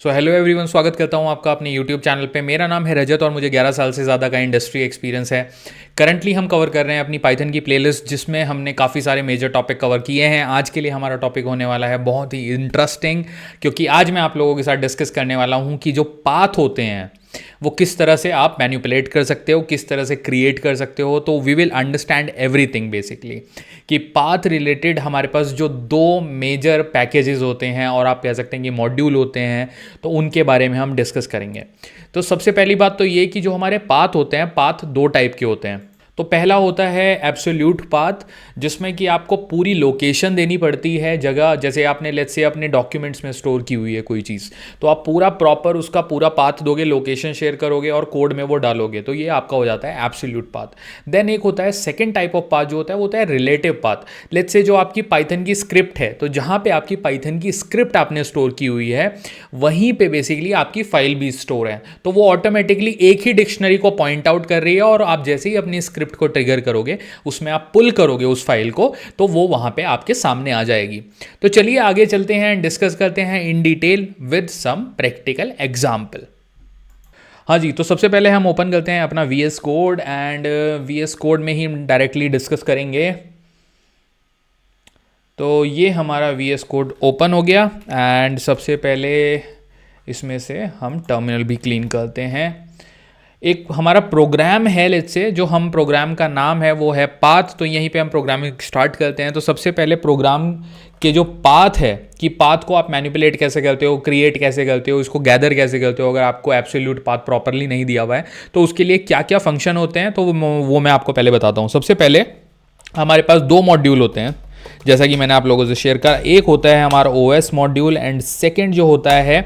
So hello everyone, स्वागत करता हूं आपका अपने यूट्यूब चैनल पे। मेरा नाम है रजत और मुझे 11 साल से ज़्यादा का इंडस्ट्री एक्सपीरियंस है। करंटली हम कवर कर रहे हैं अपनी पाइथन की प्लेलिस्ट, जिसमें हमने काफ़ी सारे मेजर टॉपिक कवर किए हैं। आज के लिए हमारा टॉपिक होने वाला है बहुत ही इंटरेस्टिंग, क्योंकि आज मैं आप लोगों के साथ डिस्कस करने वाला हूँ कि जो पाथ होते हैं वो किस तरह से आप मैनिपुलेट कर सकते हो, किस तरह से क्रिएट कर सकते हो। तो we will understand everything basically, कि पाथ रिलेटेड हमारे पास जो दो मेजर पैकेजेस होते हैं और आप कह सकते हैं कि मॉड्यूल होते हैं, तो उनके बारे में हम डिस्कस करेंगे। तो सबसे पहली बात तो ये कि जो हमारे पाथ होते हैं, पाथ दो टाइप के होते हैं। तो पहला होता है एब्सोल्यूट पाथ, जिसमें कि आपको पूरी लोकेशन देनी पड़ती है, जगह। जैसे आपने लेट्स से अपने डॉक्यूमेंट्स में स्टोर की हुई है कोई चीज़, तो आप पूरा प्रॉपर उसका पूरा पाथ दोगे, लोकेशन शेयर करोगे और कोड में वो डालोगे, तो ये आपका हो जाता है एब्सोल्यूट पाथ। देन एक होता है सेकेंड टाइप ऑफ पाथ, जो होता है वो होता है रिलेटिव पाथ। लेट्स से जो आपकी पाइथन की स्क्रिप्ट है, तो जहाँ पे आपकी पाइथन की स्क्रिप्ट आपने स्टोर की हुई है, वहीं पे बेसिकली आपकी फाइल भी स्टोर है, तो वो ऑटोमेटिकली एक ही डिक्शनरी को पॉइंट आउट कर रही है, और आप जैसे ही अपनी स्क्रिप्ट को ट्रिगर करोगे, उसमें आप पुल करोगे उस फाइल को, तो वो वहां पे आपके सामने आ जाएगी। तो चलिए आगे चलते हैं, डिस्कस करते हैं in detail with some practical example. हाँ जी, तो सबसे पहले हम ओपन करते हैं अपना VS code, and VS code में ही डायरेक्टली डिस्कस करेंगे। तो ये हमारा VS कोड ओपन हो गया, एंड सबसे पहले इसमें से हम टर्मिनल भी क्लीन करते हैं। एक हमारा प्रोग्राम है, लेट्स से जो हम प्रोग्राम का नाम है वो है पाथ, तो यहीं पे हम प्रोग्रामिंग स्टार्ट करते हैं। तो सबसे पहले प्रोग्राम के जो पाथ है, कि पाथ को आप मैनिपुलेट कैसे करते हो, क्रिएट कैसे करते हो, इसको गैदर कैसे करते हो, अगर आपको एब्सोल्यूट पाथ प्रॉपरली नहीं दिया हुआ है तो उसके लिए क्या क्या फंक्शन होते हैं, तो वो मैं आपको पहले बताता हूँ। सबसे पहले हमारे पास दो मॉड्यूल होते हैं, जैसा कि मैंने आप लोगों से शेयर करा। एक होता है हमारा OS मॉड्यूल, एंड सेकंड जो होता है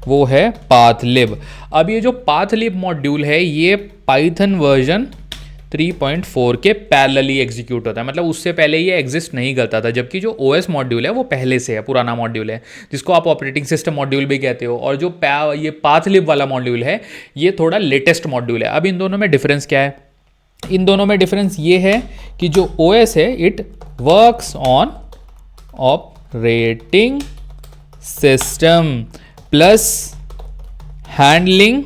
वो है पाथलिब। अब ये जो पाथलिब मॉड्यूल है, ये पाइथन वर्जन 3.4 के पैरेलली एग्जीक्यूट होता है, मतलब उससे पहले ये एग्जिस्ट नहीं करता था। जबकि जो OS मॉड्यूल है वो पहले से है, पुराना मॉड्यूल है, जिसको आप ऑपरेटिंग सिस्टम मॉड्यूल भी कहते हो। और जो ये पाथलिब वाला मॉड्यूल है, ये थोड़ा लेटेस्ट मॉड्यूल है। अब इन दोनों में डिफरेंस क्या है? इन दोनों में डिफरेंस ये है कि जो OS है, it works on operating system plus handling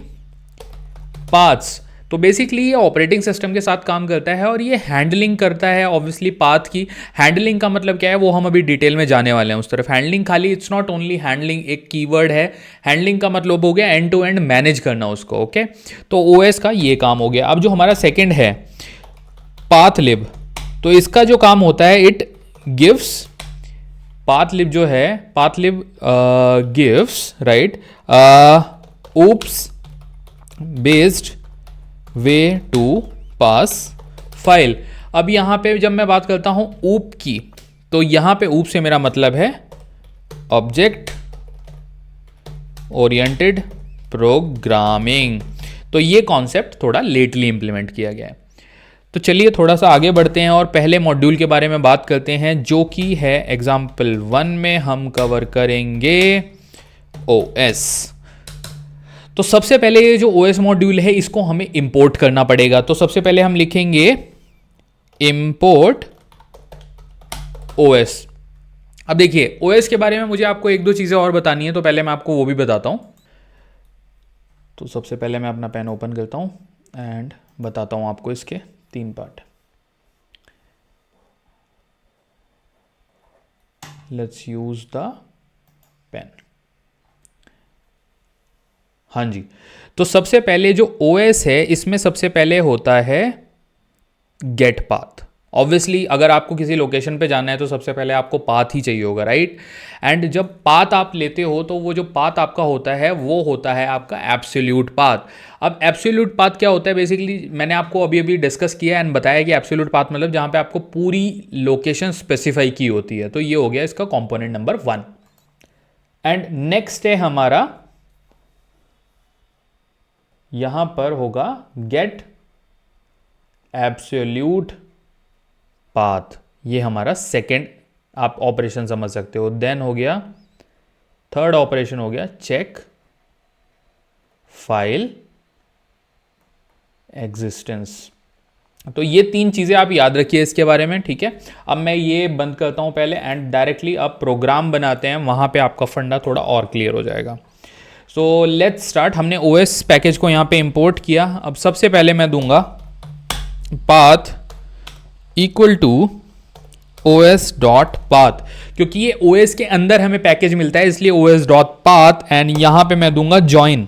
paths. तो बेसिकली ये ऑपरेटिंग सिस्टम के साथ काम करता है और ये हैंडलिंग करता है ऑब्वियसली पाथ की। हैंडलिंग का मतलब क्या है, वो हम अभी डिटेल में जाने वाले हैं उस तरफ। हैंडलिंग खाली इट्स नॉट ओनली हैंडलिंग, एक कीवर्ड है। हैंडलिंग का मतलब हो गया एंड टू एंड मैनेज करना उसको, ओके। तो OS का ये काम हो गया। अब जो हमारा सेकेंड है पाथलिब, तो इसका जो काम होता है, इट गिव्स, पाथलिब जो है, pathlib gives right oops based way to pass file. अब यहां पे जब मैं बात करता हूं ऊप की, तो यहां पे ऊप से मेरा मतलब है ऑब्जेक्ट ओरिएंटेड प्रोग्रामिंग। तो ये कॉन्सेप्ट थोड़ा लेटली इंप्लीमेंट किया गया है। तो चलिए थोड़ा सा आगे बढ़ते हैं और पहले मॉड्यूल के बारे में बात करते हैं, जो कि है एग्जाम्पल 1 में हम कवर करेंगे OS। तो सबसे पहले ये जो OS मॉड्यूल है, इसको हमें इंपोर्ट करना पड़ेगा। तो सबसे पहले हम लिखेंगे इंपोर्ट OS। अब देखिए OS के बारे में मुझे आपको एक दो चीज़ें और बतानी है, तो पहले मैं आपको वो भी बताता हूं। तो सबसे पहले मैं अपना पेन ओपन करता हूं एंड बताता हूं आपको इसके 3 part. Let's use the pen. हाँ जी, तो सबसे पहले जो OS है, इसमें सबसे पहले होता है गेट पाथ। ऑब्वियसली अगर आपको किसी लोकेशन पे जाना है तो सबसे पहले आपको पाथ ही चाहिए होगा, राइट। एंड जब पाथ आप लेते हो, तो वो जो पाथ आपका होता है वो होता है आपका एब्सोल्यूट पाथ। अब एब्सोल्यूट पाथ क्या होता है? बेसिकली मैंने आपको अभी अभी डिस्कस किया एंड बताया कि एब्सोल्यूट पाथ मतलब जहाँ पे आपको पूरी लोकेशन स्पेसिफाई की होती है। तो ये हो गया इसका कॉम्पोनेंट नंबर 1। एंड नेक्स्ट है हमारा, यहां पर होगा गेट एब्सोल्यूट पाथ। ये हमारा सेकेंड आप ऑपरेशन समझ सकते हो। देन हो गया थर्ड ऑपरेशन, हो गया चेक फाइल एग्जिस्टेंस। तो ये 3 चीजें आप याद रखिए इसके बारे में, ठीक है। अब मैं ये बंद करता हूं पहले एंड डायरेक्टली अब प्रोग्राम बनाते हैं, वहां पे आपका फंडा थोड़ा और क्लियर हो जाएगा। So let's start. हमने OS पैकेज को यहाँ पे इंपोर्ट किया। अब सबसे पहले मैं दूंगा path equal to OS dot path, क्योंकि ये OS के अंदर हमें पैकेज मिलता है, इसलिए OS डॉट पाथ। एंड यहाँ पे मैं दूंगा ज्वाइन,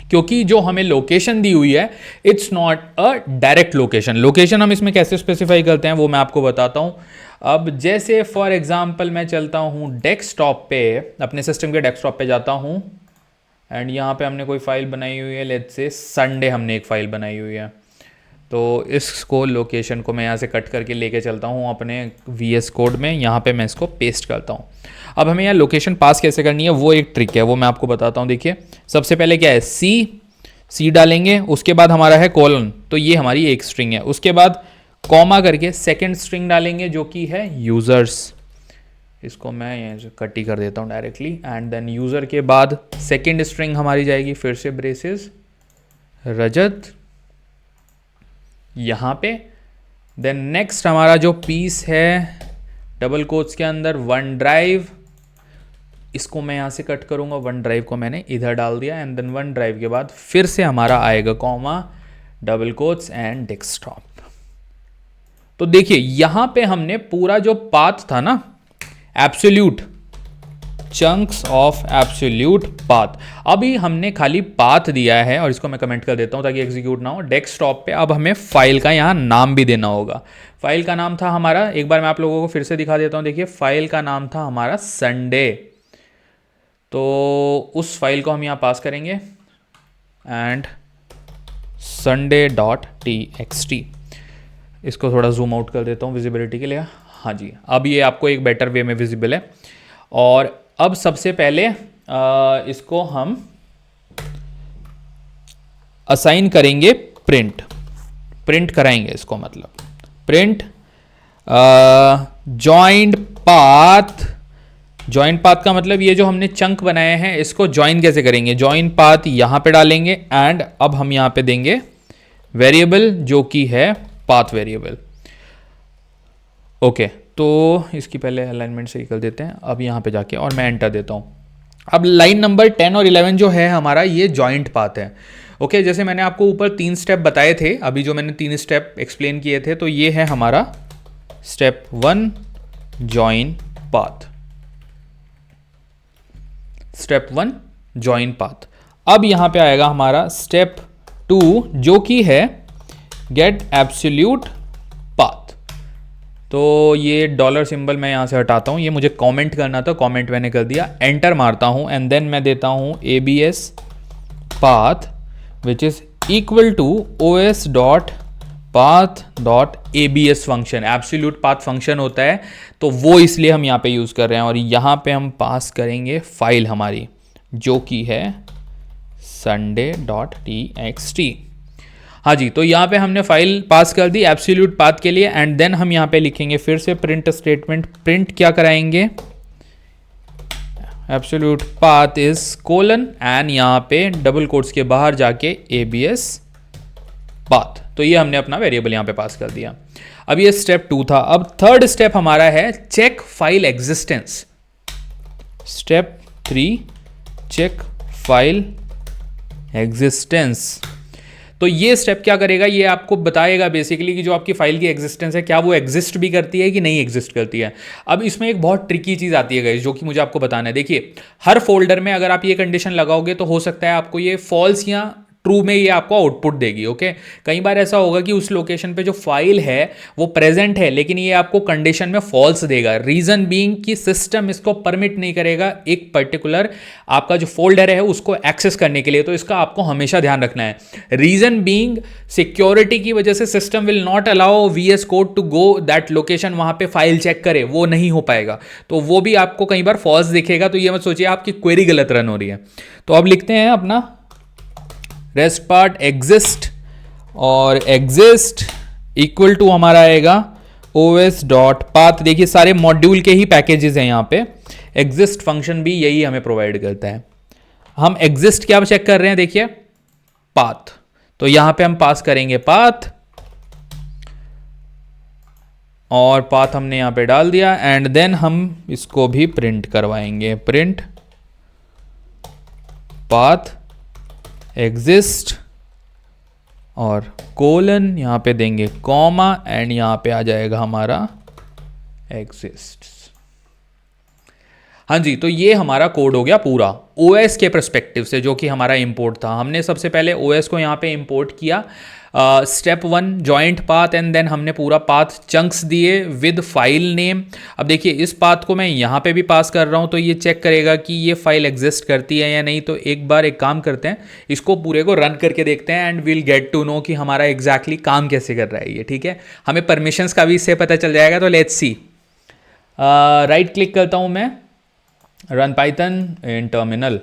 क्योंकि जो हमें लोकेशन दी हुई है it's not a direct location. Location हम इसमें कैसे स्पेसिफाई करते हैं वो मैं आपको बताता हूं। अब जैसे फॉर एग्जांपल मैं चलता हूं डेस्कटॉप पे, अपने सिस्टम के डेस्कटॉप पे जाता हूं एंड यहाँ पे हमने कोई फाइल बनाई हुई है, लेट्स से संडे हमने एक फाइल बनाई हुई है। तो इसको लोकेशन को मैं यहाँ से कट करके लेके चलता हूँ अपने VS कोड में, यहाँ पे मैं इसको पेस्ट करता हूँ। अब हमें यहाँ लोकेशन पास कैसे करनी है वो एक ट्रिक है, वो मैं आपको बताता हूँ। देखिए सबसे पहले क्या है, सी डालेंगे, उसके बाद हमारा है कोलन, तो ये हमारी एक स्ट्रिंग है। उसके बाद कॉमा करके सेकेंड स्ट्रिंग डालेंगे जो कि है यूज़र्स, इसको मैं यहाँ से कट ही कर देता हूँ डायरेक्टली। एंड देन यूज़र के बाद सेकेंड स्ट्रिंग हमारी जाएगी फिर से ब्रेसेस रजत यहाँ पे। देन नेक्स्ट हमारा जो पीस है डबल कोट्स के अंदर वन ड्राइव, इसको मैं यहाँ से कट करूँगा, वन ड्राइव को मैंने इधर डाल दिया। एंड देन वन ड्राइव के बाद फिर से हमारा आएगा comma double quotes and desktop. तो देखिए यहाँ पे हमने पूरा जो पाथ था ना, absolute chunks of absolute path, अभी हमने खाली पाथ दिया है, और इसको मैं कमेंट कर देता हूं ताकि एग्जीक्यूट ना हो। डेस्कटॉप पे अब हमें फाइल का यहाँ नाम भी देना होगा। फाइल का नाम था हमारा, एक बार मैं आप लोगों को फिर से दिखा देता हूं। देखिए फाइल का नाम था हमारा संडे, तो उस फाइल को हम यहाँ पास करेंगे एंड sunday.txt। इसको थोड़ा जूम आउट कर देता हूँ विजिबिलिटी के लिए। हाँ जी, अब ये आपको एक बेटर वे में विजिबल है। और अब सबसे पहले इसको हम असाइन करेंगे प्रिंट कराएंगे इसको, मतलब print joint path. Joint path का मतलब ये जो हमने चंक बनाए हैं इसको ज्वाइन कैसे करेंगे, ज्वाइन पाथ यहां पे डालेंगे। एंड अब हम यहां पे देंगे वेरिएबल जो कि है पाथ वेरिएबल। ओके, तो इसकी पहले अलाइनमेंट सही कर देते हैं। अब यहाँ पे जाके और मैं एंटर देता हूँ। अब लाइन नंबर 10 और 11 जो है हमारा ये जॉइंट पाथ है। ओके, जैसे मैंने आपको ऊपर 3 स्टेप बताए थे, अभी जो मैंने 3 स्टेप एक्सप्लेन किए थे, तो ये है हमारा step 1 join path, step 1 join path. अब यहाँ पे आएगा हमारा स्टेप 2 जो कि है गेट एब्सोल्यूट पाथ। तो ये डॉलर सिंबल मैं यहाँ से हटाता हूँ, ये मुझे कमेंट करना था, कमेंट मैंने कर दिया, एंटर मारता हूँ। एंड देन मैं देता हूँ abs path which is equal to os dot path dot abs function. Absolute path function होता है, तो वो इसलिए हम यहाँ पे यूज़ कर रहे हैं। और यहाँ पे हम पास करेंगे फाइल हमारी जो कि है sunday.txt। हाँ जी, तो यहाँ पे हमने फाइल पास कर दी एब्सोल्यूट पाथ के लिए। एंड देन हम यहाँ पे लिखेंगे फिर से प्रिंट स्टेटमेंट। प्रिंट क्या कराएंगे, absolute path is colon and यहाँ पे डबल कोट्स के बाहर जाके abs पाथ। तो ये हमने अपना वेरिएबल यहाँ पे पास कर दिया। अब ये स्टेप 2 था। अब थर्ड स्टेप हमारा है check file existence. Step 3 check file existence. तो ये स्टेप क्या करेगा, ये आपको बताएगा बेसिकली कि जो आपकी फाइल की एग्जिस्टेंस है क्या वो एग्जिस्ट भी करती है कि नहीं एग्जिस्ट करती है। अब इसमें एक बहुत ट्रिकी चीज़ आती है गाइस, जो कि मुझे आपको बताना है। देखिए हर फोल्डर में अगर आप ये कंडीशन लगाओगे तो हो सकता है आपको ये फॉल्स या ट्रू में ये आपको आउटपुट देगी। ओके, कई बार ऐसा होगा कि उस लोकेशन पे जो फाइल है वो प्रेजेंट है लेकिन ये आपको कंडीशन में फॉल्स देगा। रीजन बीइंग कि सिस्टम इसको परमिट नहीं करेगा एक पर्टिकुलर आपका जो फोल्डर है उसको एक्सेस करने के लिए। तो इसका आपको हमेशा ध्यान रखना है। रीजन बीइंग सिक्योरिटी की वजह से system will not allow VS code to go that location, वहां पे फाइल चेक करे, वो नहीं हो पाएगा। तो वो भी आपको कई बार फॉल्स दिखेगा। तो ये मत सोचिए आपकी क्वेरी गलत रन हो रही है। तो अब लिखते हैं अपना रेस्ट पार्ट एग्जिस्ट, और एग्जिस्ट इक्वल टू हमारा आएगा os डॉट पाथ। देखिए सारे मॉड्यूल के ही पैकेजेस हैं यहाँ पे। एग्जिस्ट फंक्शन भी यही हमें प्रोवाइड करता है। हम एग्जिस्ट क्या चेक कर रहे हैं, देखिए पाथ। तो यहाँ पे हम पास करेंगे पाथ, और पाथ हमने यहाँ पे डाल दिया। एंड देन हम इसको भी प्रिंट करवाएंगे, प्रिंट पाथ एग्जिस्ट और कोलन, यहाँ पे देंगे कॉमा एंड यहाँ पे आ जाएगा हमारा एग्जिस्ट। हाँ जी, तो ये हमारा कोड हो गया पूरा OS के परस्पेक्टिव से, जो कि हमारा इंपोर्ट था। हमने सबसे पहले OS को यहाँ पे इंपोर्ट किया, step 1 joint path, and then हमने पूरा पाथ चंक्स दिए विद फाइल नेम। अब देखिए इस पाथ को मैं यहाँ पे भी पास कर रहा हूँ, तो ये चेक करेगा कि ये फाइल एग्जिस्ट करती है या नहीं। तो एक बार एक काम करते हैं, इसको पूरे को रन करके देखते हैं and will get to know कि हमारा एग्जैक्टली काम कैसे कर रहा है ये, ठीक है। हमें परमिशंस का भी इससे पता चल जाएगा। तो लेट्स सी, राइट क्लिक करता हूँ मैं, रन पाइथन इन टर्मिनल।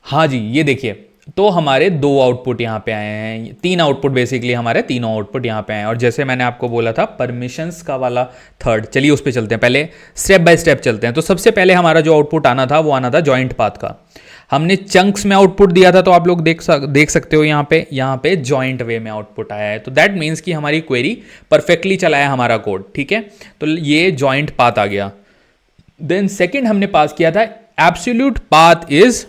हाँ जी, ये देखिए, तो हमारे 2 आउटपुट यहाँ पे आए हैं, 3 आउटपुट बेसिकली, हमारे तीनों आउटपुट यहाँ पे आए हैं। और जैसे मैंने आपको बोला था परमिशंस का वाला थर्ड, चलिए उस पे चलते हैं, पहले स्टेप बाय स्टेप चलते हैं। तो सबसे पहले हमारा जो आउटपुट आना था वो आना था जॉइंट पाथ का। हमने चंक्स में आउटपुट दिया था, तो आप लोग देख सकते हो यहाँ पे जॉइंट वे में आउटपुट आया है। तो दैट मीन्स कि हमारी क्वेरी परफेक्टली चला है हमारा कोड, ठीक है। तो ये जॉइंट पाथ आ गया। देन सेकेंड हमने पास किया था एब्सोल्यूट पाथ इज,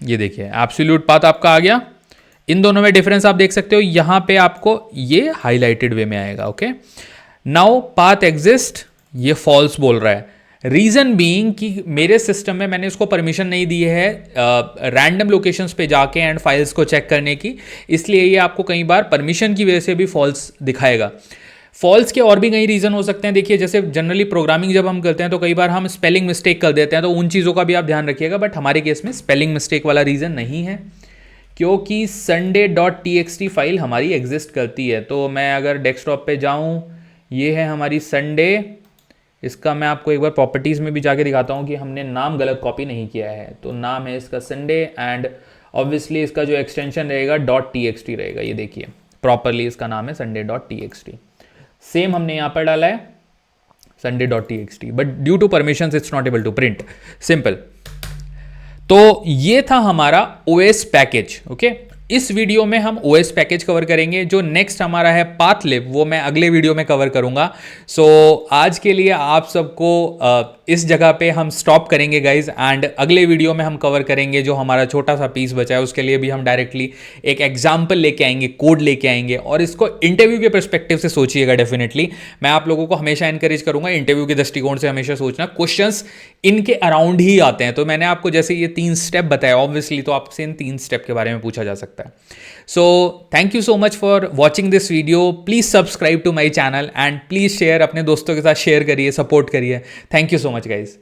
ये देखिए एब्सोल्यूट पाथ आपका आ गया। इन दोनों में डिफरेंस आप देख सकते हो, यहां पे आपको ये हाईलाइटेड वे में आएगा, ओके। नाउ पाथ एग्जिस्ट, ये फॉल्स बोल रहा है। रीजन बीइंग कि मेरे सिस्टम में मैंने इसको परमिशन नहीं दी है रैंडम लोकेशंस पे जाके एंड फाइल्स को चेक करने की, इसलिए ये आपको कई बार परमिशन की वजह से भी फॉल्स दिखाएगा। फॉल्स के और भी कई रीज़न हो सकते हैं। देखिए जैसे जनरली प्रोग्रामिंग जब हम करते हैं तो कई बार हम स्पेलिंग मिस्टेक कर देते हैं, तो उन चीज़ों का भी आप ध्यान रखिएगा। बट हमारे केस में स्पेलिंग मिस्टेक वाला रीज़न नहीं है, क्योंकि sunday.txt फाइल हमारी एग्जिस्ट करती है। तो मैं अगर डेस्कटॉप पे जाऊँ, ये है हमारी संडे, इसका मैं आपको एक बार प्रॉपर्टीज़ में भी जाके दिखाता हूँ कि हमने नाम गलत कॉपी नहीं किया है। तो नाम है इसका संडे एंड ऑब्वियसली इसका जो एक्सटेंशन रहेगा .txt रहेगा। ये देखिए प्रॉपरली इसका नाम है sunday.txt। सेम हमने यहाँ पर डाला है sunday.txt, but due to permissions it's not able to print, simple. तो ये था हमारा OS पैकेज, ओके। इस वीडियो में हम OS पैकेज कवर करेंगे। जो नेक्स्ट हमारा है पाथलिब, वो मैं अगले वीडियो में कवर करूंगा। सो आज के लिए आप सबको इस जगह पे हम स्टॉप करेंगे गाइज, एंड अगले वीडियो में हम कवर करेंगे जो हमारा छोटा सा पीस बचा है, उसके लिए भी हम डायरेक्टली एक एग्जाम्पल लेके आएंगे, कोड लेके आएंगे, और इसको इंटरव्यू के पर्सपेक्टिव से सोचिएगा। डेफिनेटली मैं आप लोगों को हमेशा एनकरेज करूंगा इंटरव्यू के दृष्टिकोण से हमेशा सोचना, क्वेश्चंस इनके अराउंड ही आते हैं। तो मैंने आपको जैसे ये 3 स्टेप बताया, ऑब्वियसली तो आपसे इन 3 स्टेप के बारे में पूछा जा सकता है। So thank you so much for watching this video. Please subscribe to my channel and please share, अपने दोस्तों के साथ शेयर करिए, सपोर्ट करिए। Thank you so much guys.